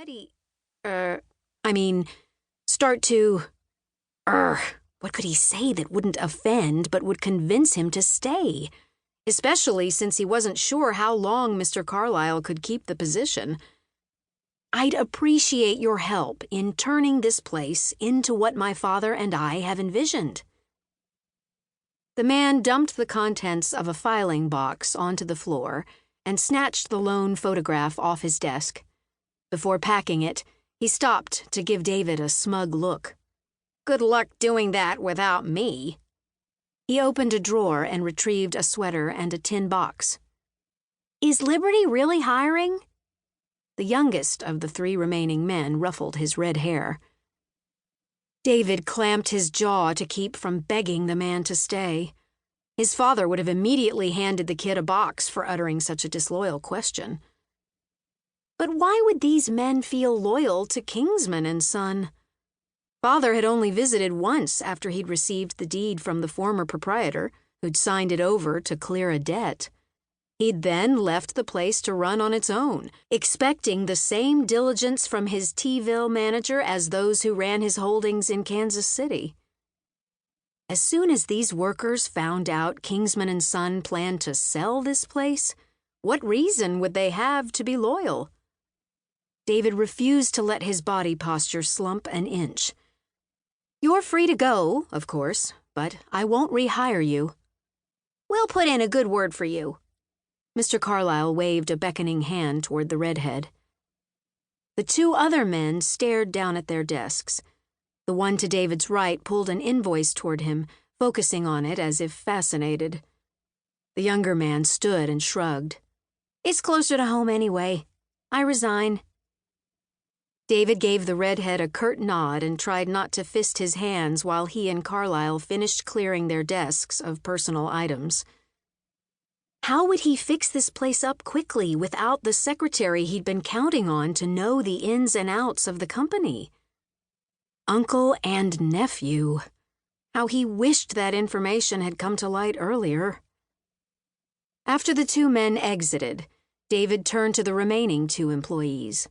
body, start to, what could he say that wouldn't offend but would convince him to stay? Especially since he wasn't sure how long Mr. Carlyle could keep the position. I'd appreciate your help in turning this place into what my father and I have envisioned. The man dumped the contents of a filing box onto the floor and snatched the lone photograph off his desk. Before packing it, he stopped to give David a smug look. Good luck doing that without me. He opened a drawer and retrieved a sweater and a tin box. Is Liberty really hiring? The youngest of the 3 remaining men ruffled his red hair. David clamped his jaw to keep from begging the man to stay. His father would have immediately handed the kid a box for uttering such a disloyal question. But why would these men feel loyal to Kingsman and Son? Father had only visited once after he'd received the deed from the former proprietor, who'd signed it over to clear a debt. He'd then left the place to run on its own, expecting the same diligence from his Teaville manager as those who ran his holdings in Kansas City. As soon as these workers found out Kingsman and Son planned to sell this place, what reason would they have to be loyal? David refused to let his body posture slump an inch. You're free to go, of course, but I won't rehire you. We'll put in a good word for you. Mr. Carlyle waved a beckoning hand toward the redhead. The 2 other men stared down at their desks. The one to David's right pulled an invoice toward him, focusing on it as if fascinated. The younger man stood and shrugged. It's closer to home anyway. I resign. David gave the redhead a curt nod and tried not to fist his hands while he and Carlyle finished clearing their desks of personal items. How would he fix this place up quickly without the secretary he'd been counting on to know the ins and outs of the company? Uncle and nephew. How he wished that information had come to light earlier. After the 2 men exited, David turned to the remaining 2 employees.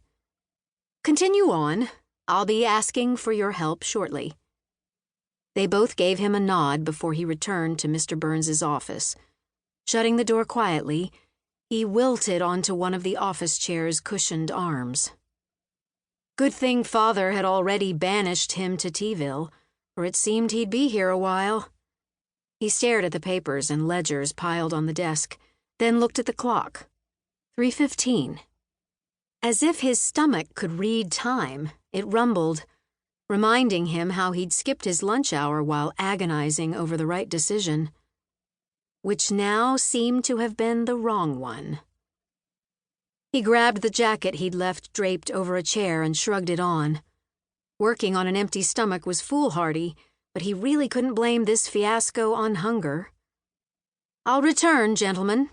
Continue on. I'll be asking for your help shortly. They both gave him a nod before he returned to Mr. Burns's office. Shutting the door quietly, he wilted onto one of the office chair's cushioned arms. Good thing Father had already banished him to Teaville, for it seemed he'd be here a while. He stared at the papers and ledgers piled on the desk, then looked at the clock. 3:15. As if his stomach could read time, it rumbled, reminding him how he'd skipped his lunch hour while agonizing over the right decision, which now seemed to have been the wrong one. He grabbed the jacket he'd left draped over a chair and shrugged it on. Working on an empty stomach was foolhardy, but he really couldn't blame this fiasco on hunger. I'll return, gentlemen.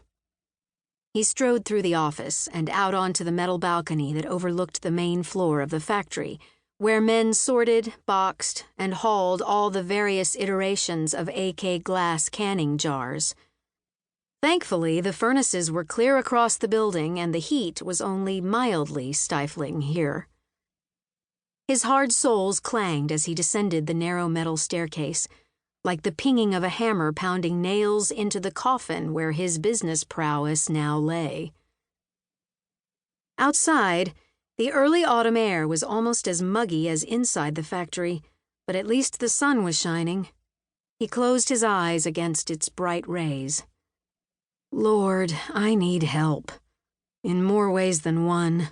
He strode through the office and out onto the metal balcony that overlooked the main floor of the factory, where men sorted, boxed, and hauled all the various iterations of AK glass canning jars. Thankfully, the furnaces were clear across the building and the heat was only mildly stifling here. His hard soles clanged as he descended the narrow metal staircase, like the pinging of a hammer pounding nails into the coffin where his business prowess now lay. Outside, the early autumn air was almost as muggy as inside the factory, but at least the sun was shining. He closed his eyes against its bright rays. Lord, I need help. In more ways than one.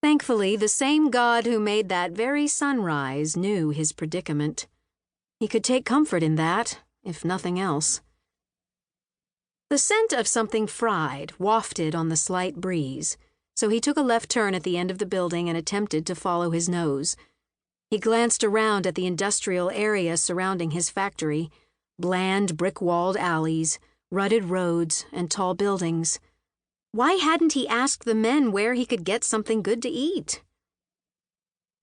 Thankfully, the same God who made that very sunrise knew his predicament. He could take comfort in that, if nothing else. The scent of something fried wafted on the slight breeze, so he took a left turn at the end of the building and attempted to follow his nose. He glanced around at the industrial area surrounding his factory, bland brick-walled alleys, rutted roads, and tall buildings. Why hadn't he asked the men where he could get something good to eat?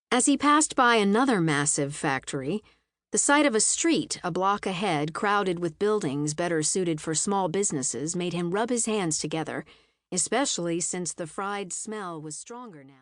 As he passed by another massive factory, the sight of a street a block ahead crowded with buildings better suited for small businesses made him rub his hands together, especially since the fried smell was stronger now.